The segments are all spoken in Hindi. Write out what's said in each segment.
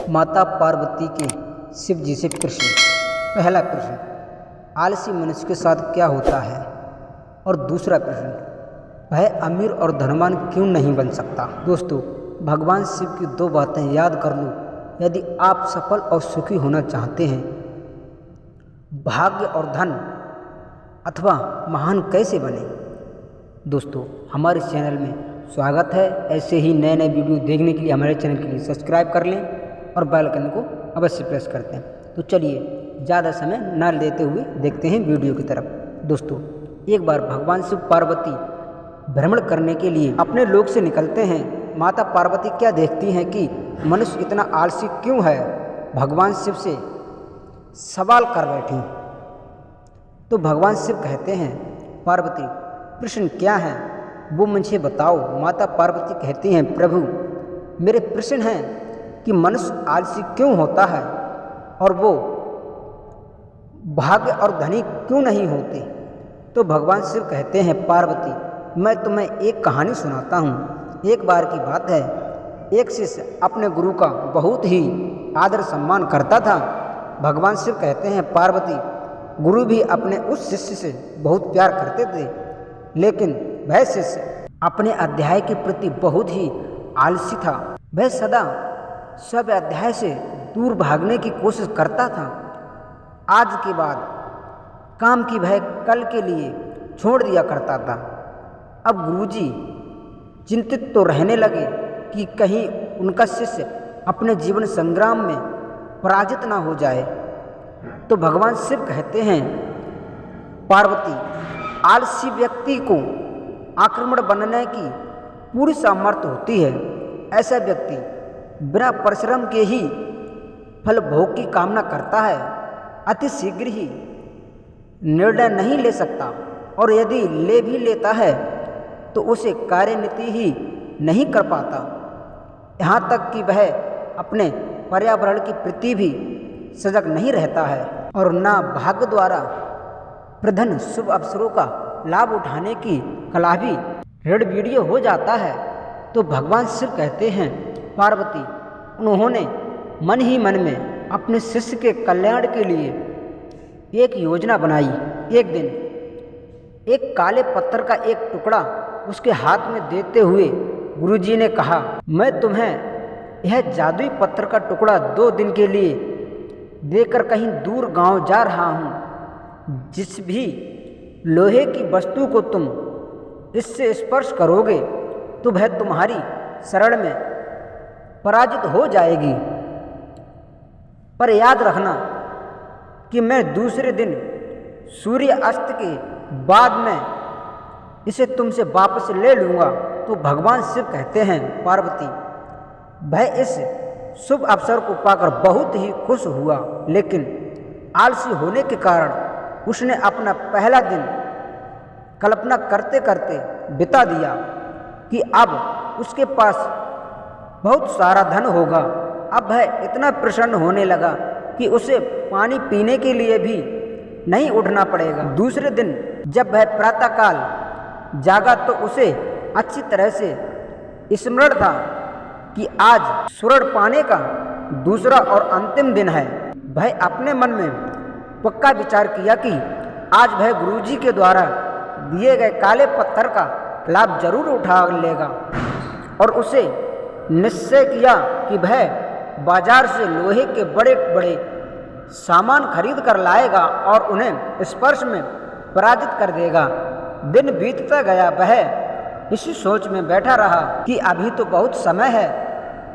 माता पार्वती के शिव जी से प्रश्न। पहला प्रश्न, आलसी मनुष्य के साथ क्या होता है? और दूसरा प्रश्न, वह अमीर और धनवान क्यों नहीं बन सकता? दोस्तों, भगवान शिव की दो बातें याद कर लो यदि आप सफल और सुखी होना चाहते हैं। भाग्य और धन अथवा महान कैसे बने? दोस्तों, हमारे चैनल में स्वागत है। ऐसे ही नए नए वीडियो देखने के लिए हमारे चैनल के लिए सब्सक्राइब कर लें और बेल आइकन को अवश्य प्रेस करते हैं। तो चलिए ज़्यादा समय न लेते हुए देखते हैं वीडियो की तरफ। दोस्तों, एक बार भगवान शिव पार्वती भ्रमण करने के लिए अपने लोक से निकलते हैं। माता पार्वती क्या देखती हैं कि मनुष्य इतना आलसी क्यों है, भगवान शिव से सवाल कर बैठी। तो भगवान शिव कहते हैं, पार्वती प्रश्न क्या है वो मुझे बताओ। माता पार्वती कहती हैं, प्रभु मेरे प्रश्न हैं कि मनुष्य आलसी क्यों होता है और वो भाग्य और धनी क्यों नहीं होते? तो भगवान शिव कहते हैं, पार्वती मैं तुम्हें एक कहानी सुनाता हूँ। एक बार की बात है, एक शिष्य अपने गुरु का बहुत ही आदर सम्मान करता था। भगवान शिव कहते हैं, पार्वती गुरु भी अपने उस शिष्य से बहुत प्यार करते थे, लेकिन वह शिष्य अपने अध्याय के प्रति बहुत ही आलसी था। वह सदा सब अध्याय से दूर भागने की कोशिश करता था। आज के बाद काम की वह कल के लिए छोड़ दिया करता था। अब गुरुजी चिंतित तो रहने लगे कि कहीं उनका शिष्य अपने जीवन संग्राम में पराजित ना हो जाए। तो भगवान शिव कहते हैं, पार्वती आलसी व्यक्ति को आक्रमण बनने की पूरी सामर्थ्य होती है। ऐसा व्यक्ति बिना परिश्रम के ही फल भोग की कामना करता है, अति शीघ्र ही निर्णय नहीं ले सकता और यदि ले भी लेता है तो उसे कार्यनीति ही नहीं कर पाता। यहाँ तक कि वह अपने पर्यावरण की प्रति भी सजग नहीं रहता है और ना भाग्य द्वारा प्रधन शुभ अवसरों का लाभ उठाने की कला भी वीडियो हो जाता है। तो भगवान शिव कहते हैं, पार्वती उन्होंने मन ही मन में अपने शिष्य के कल्याण के लिए एक योजना बनाई। एक दिन एक काले पत्थर का एक टुकड़ा उसके हाथ में देते हुए गुरुजी ने कहा, मैं तुम्हें यह जादुई पत्थर का टुकड़ा 2 दिन के लिए देकर कहीं दूर गांव जा रहा हूँ। जिस भी लोहे की वस्तु को तुम इससे स्पर्श करोगे तो वह तुम्हारी शरण में पराजित हो जाएगी। पर याद रखना कि मैं दूसरे दिन सूर्य अस्त के बाद में इसे तुमसे वापस ले लूँगा। तो भगवान शिव कहते हैं, पार्वती वह इस शुभ अवसर को पाकर बहुत ही खुश हुआ, लेकिन आलसी होने के कारण उसने अपना पहला दिन कल्पना करते करते बिता दिया कि अब उसके पास बहुत सारा धन होगा। अब वह इतना प्रसन्न होने लगा कि उसे पानी पीने के लिए भी नहीं उठना पड़ेगा। दूसरे दिन जब वह प्रातःकाल जागा तो उसे अच्छी तरह से स्मरण था कि आज स्वर्ण पाने का दूसरा और अंतिम दिन है। वह अपने मन में पक्का विचार किया कि आज वह गुरुजी के द्वारा दिए गए काले पत्थर का लाभ जरूर उठा लेगा और उसे निश्चय किया कि वह बाजार से लोहे के बड़े बड़े सामान खरीद कर लाएगा और उन्हें स्पर्श में पराजित कर देगा। दिन बीतता गया, वह इसी सोच में बैठा रहा कि अभी तो बहुत समय है,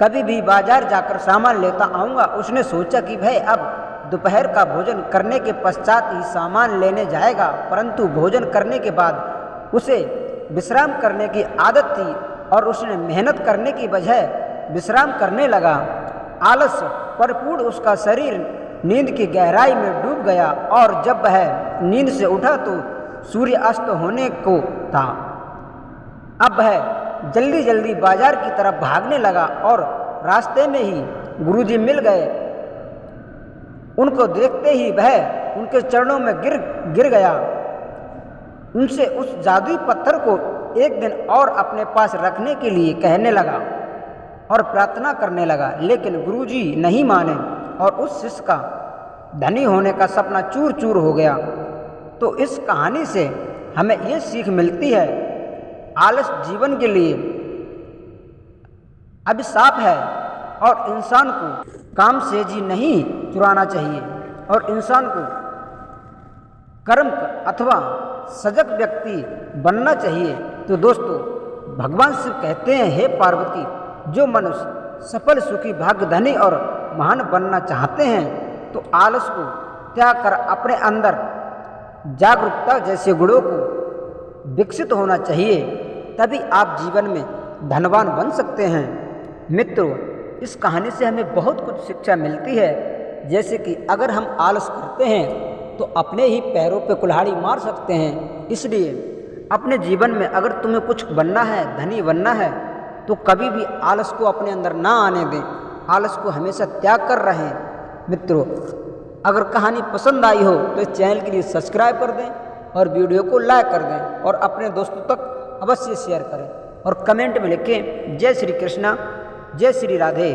कभी भी बाजार जाकर सामान लेता आऊँगा। उसने सोचा कि वह अब दोपहर का भोजन करने के पश्चात ही सामान लेने जाएगा, परंतु भोजन करने के बाद उसे विश्राम करने की आदत थी और उसने मेहनत करने की बजाय विश्राम करने लगा। आलस परिपूर्ण उसका शरीर नींद की गहराई में डूब गया और जब वह नींद से उठा तो सूर्य अस्त होने को था। अब वह जल्दी जल्दी बाजार की तरफ भागने लगा और रास्ते में ही गुरुजी मिल गए। उनको देखते ही वह उनके चरणों में गिर गया। उनसे उस जादुई पत्थर को एक दिन और अपने पास रखने के लिए कहने लगा और प्रार्थना करने लगा, लेकिन गुरुजी नहीं माने और उस शिष्य का धनी होने का सपना चूर चूर हो गया। तो इस कहानी से हमें ये सीख मिलती है, आलस जीवन के लिए अभिशाप है और इंसान को काम से जी नहीं चुराना चाहिए और इंसान को कर्म अथवा सजग व्यक्ति बनना चाहिए। तो दोस्तों, भगवान शिव कहते हैं, हे पार्वती, जो मनुष्य सफल सुखी भाग्य धनी और महान बनना चाहते हैं तो आलस को त्याग कर अपने अंदर जागरूकता जैसे गुणों को विकसित होना चाहिए, तभी आप जीवन में धनवान बन सकते हैं। मित्रों, इस कहानी से हमें बहुत कुछ शिक्षा मिलती है, जैसे कि अगर हम आलस करते हैं तो अपने ही पैरों पे कुल्हाड़ी मार सकते हैं। इसलिए अपने जीवन में अगर तुम्हें कुछ बनना है, धनी बनना है, तो कभी भी आलस को अपने अंदर ना आने दें, आलस को हमेशा त्याग कर रहें। मित्रों, अगर कहानी पसंद आई हो तो इस चैनल के लिए सब्सक्राइब कर दें और वीडियो को लाइक कर दें और अपने दोस्तों तक अवश्य शेयर करें और कमेंट में लिखें, जय श्री कृष्णा, जय श्री राधे।